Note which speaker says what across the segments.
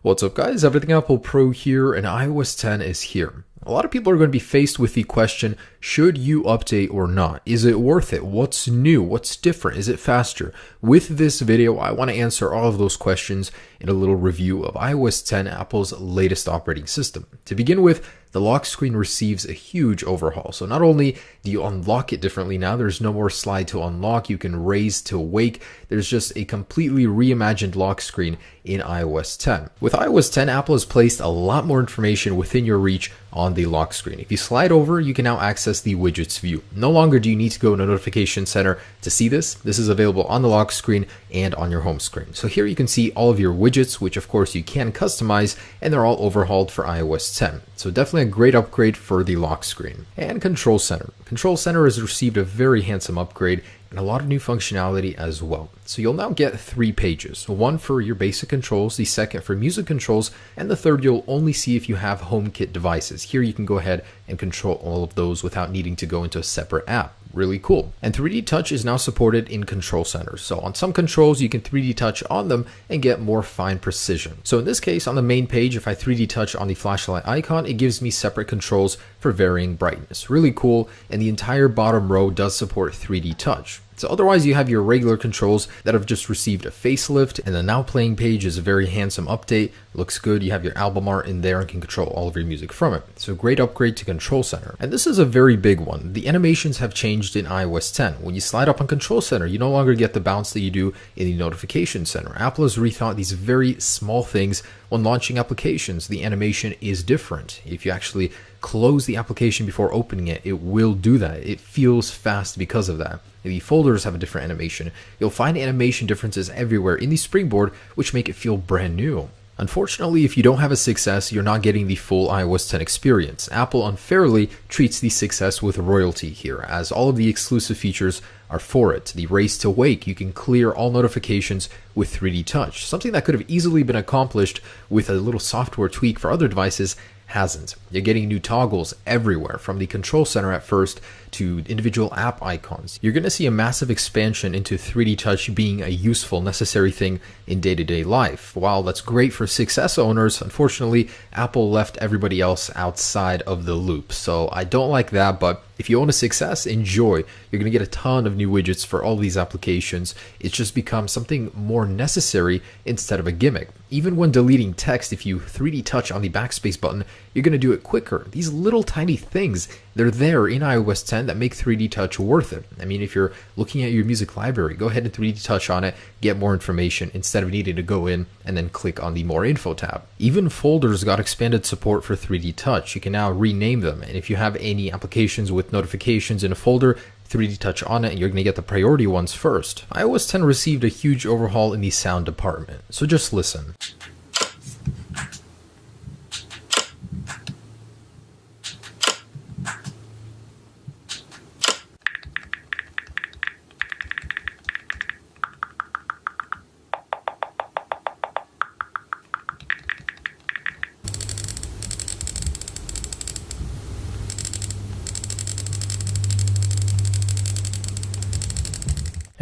Speaker 1: What's up guys, Everything Apple Pro here, and iOS 10 is here. A lot of people are going to be faced with the question, should you update or not? Is it worth it? What's new? What's different? Is it faster? With this video, I want to answer all of those questions in a little review of iOS 10, Apple's latest operating system. To begin with, the lock screen receives a huge overhaul. So not only do you unlock it differently now, there's no more slide to unlock, you can raise to wake. There's just a completely reimagined lock screen in iOS 10. With iOS 10, Apple has placed a lot more information within your reach on the lock screen. If you slide over, you can now access the widgets view. No longer do you need to go in a notification center to see this. This is available on the lock screen and on your home screen. So here you can see all of your widgets, which of course you can customize, and they're all overhauled for iOS 10. So definitely a great upgrade for the lock screen. And Control Center. Control Center has received a very handsome upgrade and a lot of new functionality as well. So you'll now get 3 pages, one for your basic controls, the second for music controls, and the third you'll only see if you have HomeKit devices. Here you can go ahead and control all of those without needing to go into a separate app. Really cool. And 3D Touch is now supported in Control Center. So on some controls, you can 3D Touch on them and get more fine precision. So in this case, on the main page, if I 3D Touch on the flashlight icon, it gives me separate controls for varying brightness. Really cool. And the entire bottom row does support 3D Touch. So otherwise you have your regular controls that have just received a facelift, and the now playing page is a very handsome update. Looks good. You have your album art in there and can control all of your music from it. So great upgrade to Control Center. And this is a very big one. The animations have changed in iOS 10. When you slide up on Control Center, you no longer get the bounce that you do in the Notification Center. Apple has rethought these very small things. When launching applications, the animation is different. If you actually close the application before opening it, it will do that. It feels fast because of that. The folders have a different animation. You'll find animation differences everywhere in the Springboard, which make it feel brand new. Unfortunately, if you don't have a 6S, you're not getting the full iOS 10 experience. Apple unfairly treats the 6S with royalty here, as all of the exclusive features are for it. The raise to wake, you can clear all notifications with 3D Touch. Something that could have easily been accomplished with a little software tweak for other devices hasn't. You're getting new toggles everywhere, from the Control Center at first to individual app icons. You're going to see a massive expansion into 3D Touch being a useful, necessary thing in day-to-day life. While that's great for 6S owners, unfortunately, Apple left everybody else outside of the loop. So I don't like that, but if you own a 6S, enjoy. You're going to get a ton of new widgets for all these applications. It's just become something more necessary instead of a gimmick. Even when deleting text, if you 3D Touch on the backspace button, you're going to do it quicker. These little tiny things, they're there in iOS 10 that make 3D Touch worth it. I mean, if you're looking at your music library, go ahead and 3D Touch on it, get more information instead of needing to go in and then click on the More Info tab. Even folders got expanded support for 3D Touch. You can now rename them, and if you have any applications with notifications in a folder, 3D Touch on it, and you're going to get the priority ones first. iOS 10 received a huge overhaul in the sound department, so just listen.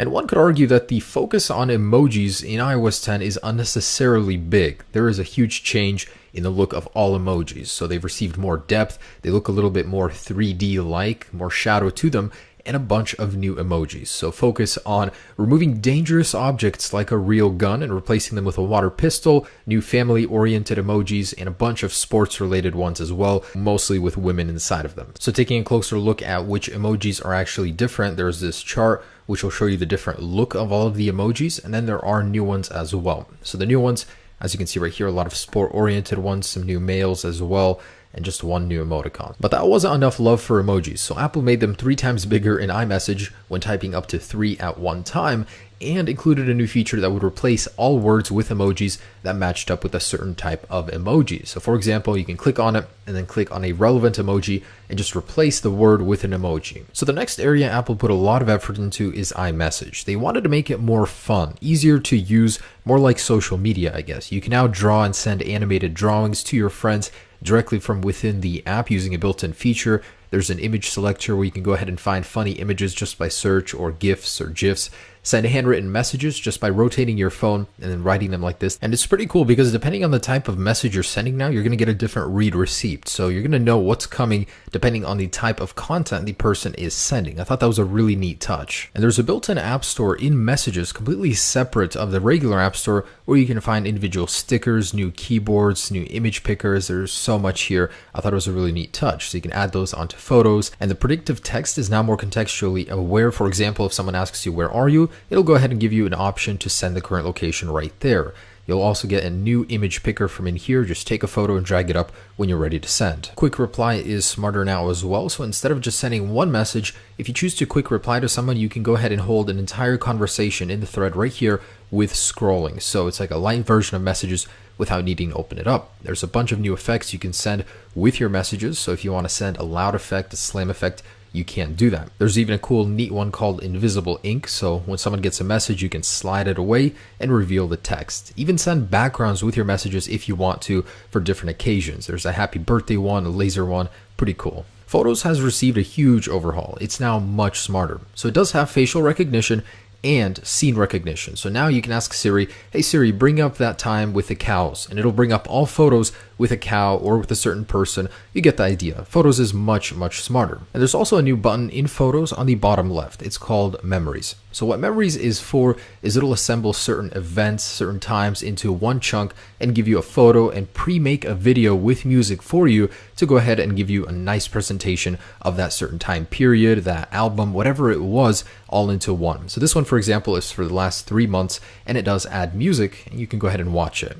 Speaker 1: And one could argue that the focus on emojis in iOS 10 is unnecessarily big. There is a huge change in the look of all emojis. So they've received more depth, they look a little bit more 3D-like, more shadow to them, and a bunch of new emojis. So focus on removing dangerous objects like a real gun and replacing them with a water pistol, new family-oriented emojis, and a bunch of sports-related ones as well, mostly with women inside of them. So taking a closer look at which emojis are actually different, there's this chart which will show you the different look of all of the emojis, and then there are new ones as well. So the new ones, as you can see right here, a lot of sport-oriented ones, some new males as well, and just one new emoticon. But that wasn't enough love for emojis, so Apple made them 3 times bigger in iMessage when typing up to 3 at one time, and included a new feature that would replace all words with emojis that matched up with a certain type of emoji. So for example, you can click on it and then click on a relevant emoji and just replace the word with an emoji. So the next area Apple put a lot of effort into is iMessage. They wanted to make it more fun, easier to use, more like social media, I guess. You can now draw and send animated drawings to your friends directly from within the app using a built-in feature. There's an image selector where you can go ahead and find funny images just by search, or GIFs or GIFs. send handwritten messages just by rotating your phone and then writing them like this. And it's pretty cool because depending on the type of message you're sending now, you're going to get a different read receipt. So you're going to know what's coming depending on the type of content the person is sending. I thought that was a really neat touch. And there's a built-in app store in Messages completely separate of the regular app store where you can find individual stickers, new keyboards, new image pickers. There's so much here. I thought it was a really neat touch. So you can add those onto photos, and the predictive text is now more contextually aware. For example, if someone asks you, "Where are you?" it'll go ahead and give you an option to send the current location right there. You'll also get a new image picker from in here. Just take a photo and drag it up when you're ready to send. Quick reply is smarter now as well. So instead of just sending one message, if you choose to quick reply to someone, you can go ahead and hold an entire conversation in the thread right here with scrolling. So it's like a light version of Messages without needing to open it up. There's a bunch of new effects you can send with your messages. So if you want to send a loud effect, a slam effect, you can't do that. There's even a cool, neat one called Invisible Ink. So when someone gets a message, you can slide it away and reveal the text. Even send backgrounds with your messages if you want to for different occasions. There's a happy birthday one, a laser one, pretty cool. Photos has received a huge overhaul. It's now much smarter. So it does have facial recognition and scene recognition. So now you can ask Siri, "Hey Siri, bring up that time with the cows," and it'll bring up all photos with a cow or with a certain person. You get the idea. Photos is much, much smarter. And there's also a new button in Photos on the bottom left. It's called Memories. So what Memories is for is it'll assemble certain events, certain times into one chunk and give you a photo and pre-make a video with music for you to go ahead and give you a nice presentation of that certain time period, that album, whatever it was, all into one. So this one, for example, is for the last 3 months, and it does add music, and you can go ahead and watch it.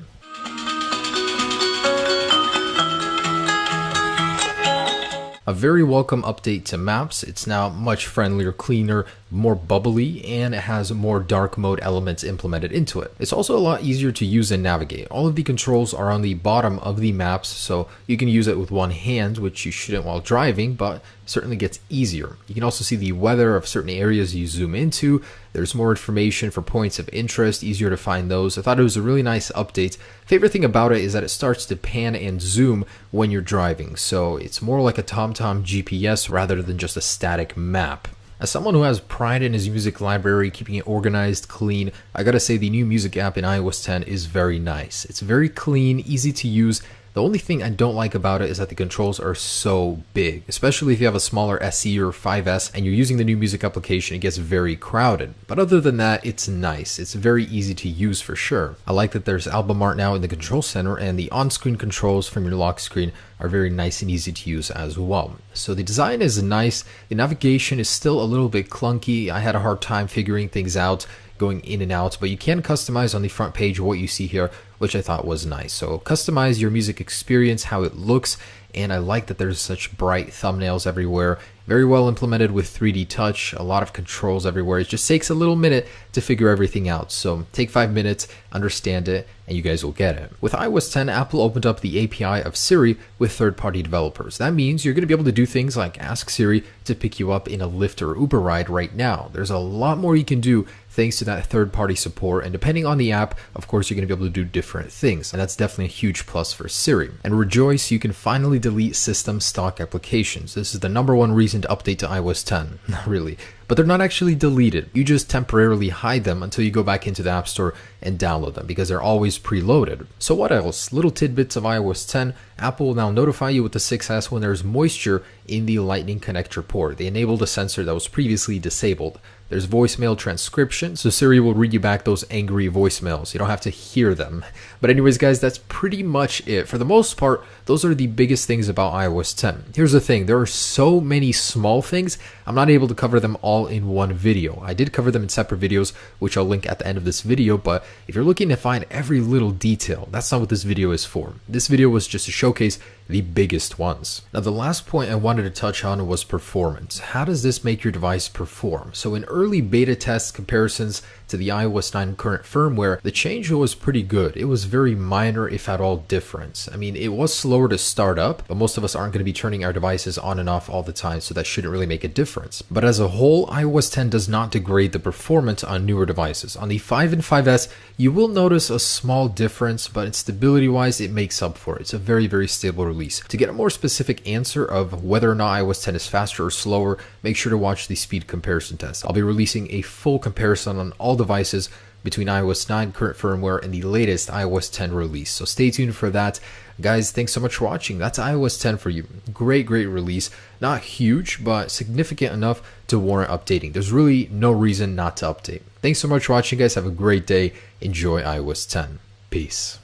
Speaker 1: A very welcome update to Maps. It's now much friendlier, cleaner, more bubbly, and it has more dark mode elements implemented into it. It's also a lot easier to use and navigate. All of the controls are on the bottom of the maps, so you can use it with one hand, which you shouldn't while driving, but certainly gets easier. You can also see the weather of certain areas you zoom into. There's more information for points of interest, easier to find those. I thought it was a really nice update. Favorite thing about it is that it starts to pan and zoom when you're driving, so it's more like a TomTom GPS rather than just a static map. As someone who has pride in his music library, keeping it organized, clean, I gotta say the new music app in iOS 10 is very nice. It's very clean, easy to use. The only thing I don't like about it is that the controls are so big, especially if you have a smaller SE or 5S and you're using the new music application, it gets very crowded. But other than that, it's nice. It's very easy to use for sure. I like that there's album art now in the control center, and the on-screen controls from your lock screen are very nice and easy to use as well. So the design is nice. The navigation is still a little bit clunky. I had a hard time figuring things out, going in and out, but you can customize on the front page what you see here, which I thought was nice. So customize your music experience, how it looks, and I like that there's such bright thumbnails everywhere. Very well implemented with 3D touch, a lot of controls everywhere. It just takes a little minute to figure everything out. So take 5 minutes, understand it, and you guys will get it. With iOS 10, Apple opened up the API of Siri with third-party developers. That means you're going to be able to do things like ask Siri to pick you up in a Lyft or Uber ride right now. There's a lot more you can do thanks to that third-party support, and depending on the app, of course, you're going to be able to do different things, and that's definitely a huge plus for Siri. And rejoice, you can finally delete system stock applications. This is the #1 reason to update to iOS 10. Not really, but they're not actually deleted. You just temporarily hide them until you go back into the App Store and download them because they're always preloaded. So what else? Little tidbits of iOS 10. Apple will now notify you with the 6S when there's moisture in the Lightning connector port. They enabled a sensor that was previously disabled. There's voicemail transcription, so Siri will read you back those angry voicemails. You don't have to hear them. But anyways, guys, that's pretty much it. For the most part, those are the biggest things about iOS 10. Here's the thing, there are so many small things, I'm not able to cover them all in one video. I did cover them in separate videos, which I'll link at the end of this video, but if you're looking to find every little detail, that's not what this video is for. This video was just to showcase the biggest ones. Now, the last point I wanted to touch on was performance. How does this make your device perform? So in early beta test comparisons, to the iOS 9 current firmware, the change was pretty good. It was very minor, if at all, difference. I mean, it was slower to start up, but most of us aren't going to be turning our devices on and off all the time, so that shouldn't really make a difference. But as a whole, iOS 10 does not degrade the performance on newer devices. On the 5 and 5S, you will notice a small difference, but in stability-wise, it makes up for it. It's a very, very stable release. To get a more specific answer of whether or not iOS 10 is faster or slower, make sure to watch the speed comparison test. I'll be releasing a full comparison on all devices between iOS 9 current firmware and the latest iOS 10 release. So stay tuned for that. Guys, thanks so much for watching. That's iOS 10 for you. Great release. Not huge, but significant enough to warrant updating. There's really no reason not to update. Thanks so much for watching, guys. Have a great day. Enjoy iOS 10. Peace.